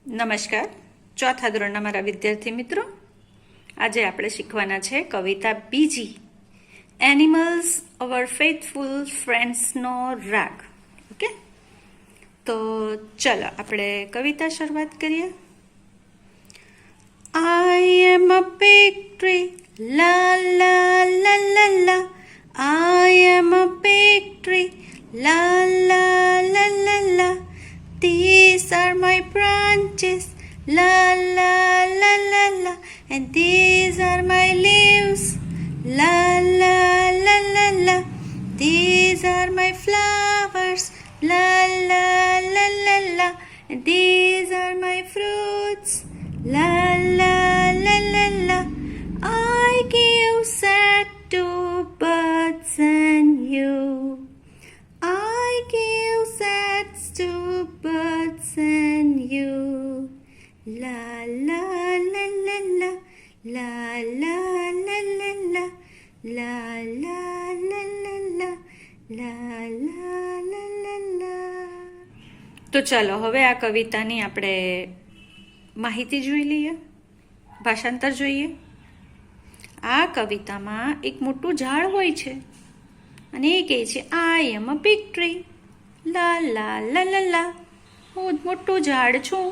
નમસ્કાર. ચોથા ધોરણના મારા વિદ્યાર્થી મિત્રો, આજે આપણે શીખવાના છે કવિતા બીજી, એનિમલ્સ અવર ફેથફુલ ફ્રેન્ડ્સનો રાગ. ઓકે, તો ચલો આપણે કવિતા શરૂઆત કરીએ. I am a big tree, la la la la la. I am a big tree, la la la la la. These are my branches, la la la la la. And these are my leaves, la la la la la. These are my flowers, la la la la la. And these are my fruits, la la la la la. I give sad to birds and you. I give sads to birds and you. La la la la la, la la la la la, la la la la la, la la la la la. તો ચાલો હવે આ કવિતાની આપણે માહિતી જોઈ લઈએ, ભાષાંતર જોઈએ. આ કવિતામાં એક મોટું ઝાડ હોય છે અને એ કહે છે આઈ એમ અ બિગ ટ્રી, લા લા લા લા લા. હું મોટું ઝાડ છું,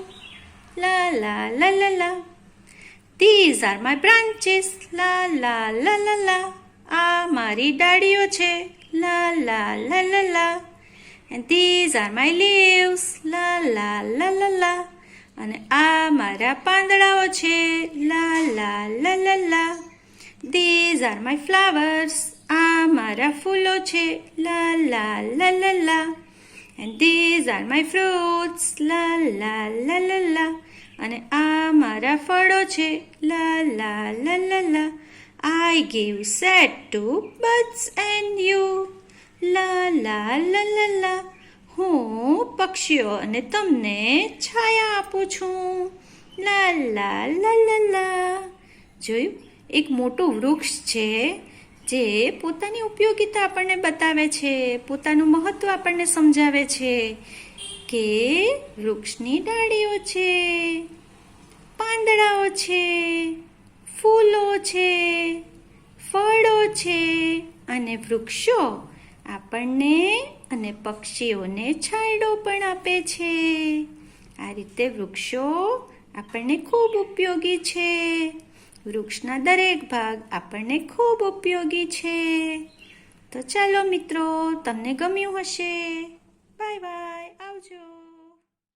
લા લા લા લા લા. ધીઝ આર માય બ્રાન્ચીસ, લા લા લા લા લા. આ મારી ડાળીઓ છે, લા લા લા લા લા. And these are my leaves, લા લા લા લા લા. અને આ મારા પાંદડાઓ છે, લા લા લા લા લા. ધીઝ આર માય ફ્લાવર્સ, આ મારા ફૂલો છે, લા લા લા લા લા. And these are my fruits, લા લા લા લા લા. અને આ મારા ફળો છે, લા લા લા લા લા. આઈ give said to birds and you, લા લા લા લા લા. હું પક્ષીઓ અને તમને છાયા આપું છું, લા લા લા લા લા. જોયું, એક મોટું વૃક્ષ છે જે પોતાની ઉપયોગિતા આપણને બતાવે છે, પોતાનું મહત્વ આપણને સમજાવે છે કે વૃક્ષની ડાળીઓ છે, પાંદડાઓ છે, ફૂલો છે, ફળો છે અને વૃક્ષો આપણને અને પક્ષીઓને છાંયડો પણ આપે છે. આ રીતે વૃક્ષો આપણને ખૂબ ઉપયોગી છે. વૃક્ષના દરેક ભાગ આપણને ખૂબ ઉપયોગી છે. તો ચાલો મિત્રો, તમને ગમ્યું હશે. Bye bye.